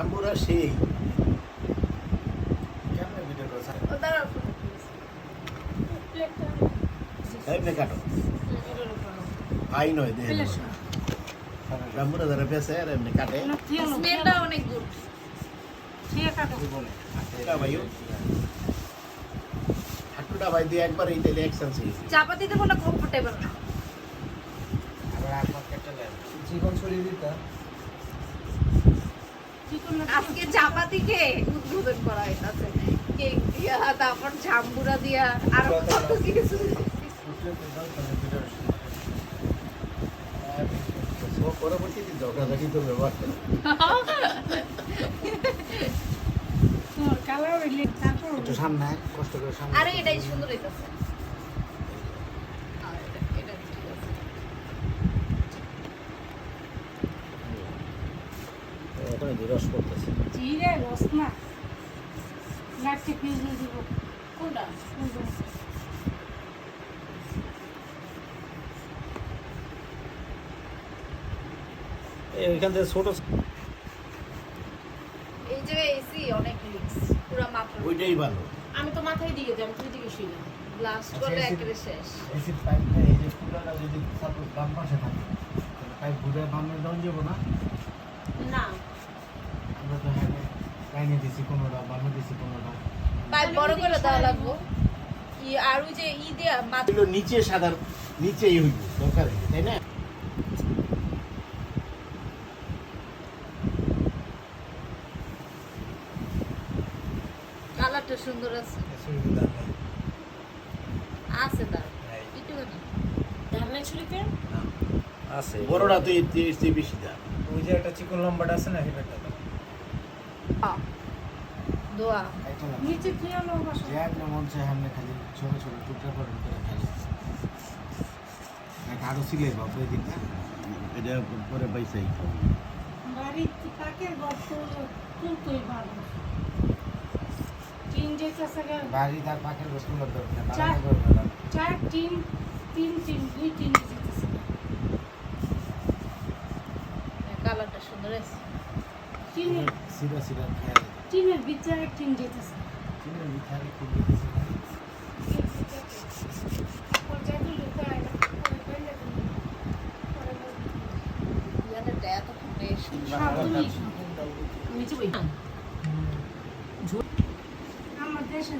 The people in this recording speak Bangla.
জাম্বুরা সেই কেমনে ভিডিও করছে ও দাঁড়াও এমনি কাটো আই নয় দেখে জাম্বুরা যারা বেছে আর এমনি কাটে স্মেলটা অনেক গুড হাটুটা ভাইও হাটুটা ভাই দিয়ে একবার এই তেলে এক্সেন্সিভ চাপাতি দেবো না কমফোর্টেবল না আবার আপনার কেটে নেন জীবন ছড়িয়ে দিতা আজকে চাপাতিকে উদ্বোধন করা হইতাছে কেক দিয়া তারপর জাম্বুরা দিয়া আর কত কিছু পরবর্তীতে ঝগড়াঝাটি তো ব্যবহার করে একটু সামনে কষ্ট করে সামনে আরে এটাই সুন্দর হইতাছে এটা ঠিক আছে ওখানে রস করতেছে জিরে রস না লাটকে ফ্রিজে দিব কোনটা এইখান থেকে ছোট এই জায়গায় এসি অনেক রিস্ক পুরো মাথা ওইটাই ভালো আমি তো মাথায় দিকে যাই তুই দিকে শুই না ব্লাস্ট করলে একেবারে শেষ এসি পাইপটা এই যে ফুলাটা যদি সাপোজ বাম পাশে থাকে তাহলে পাইপ ঘুরে বামে ডাউন যাবো না না আমরা তো হ্যাঁ লাইনে দিছি কোনোটা বামে দিছি কোনোটা পাইপ বড় করে দেওয়া লাগবো আর ওই যে ই দিয়া মাথা এগুলো নিচে সাদার নিচেই হইব দরকার নেই, তাই না কালারটা সুন্দর আছে আছে তার একটুখানি ধারণা ছুরিতে আছে বড়টা তো এর চেয়ে বেশি দাম ওই যে একটা চিকন লম্বাটা আছে না হেবেটা দোয়া নিচে কি হলো বসো যে আপনি মন চায় সামনে খালি ছোট ছোট টুকরা করে করে খালি আরো সিলাই বাবু এদিক না এটা পরে পয়সাই বাড়ির পাকের গর্ত তুলতই ভালো টিন যেতেছে বাড়ি তার পাখের বস্তু দরকার চার বানানো করবে না চার টিন তিন টিন দুই টিন যেতেছে কালারটা সুন্দর আছে টিনের সিরা সিরা খায় টিনের ভিতরে টিন যেতেছে চিনের মিঠাই খুব দিতেছে ইয়াটা এতক্ষণ বেশ নিচে বই আমার দেশে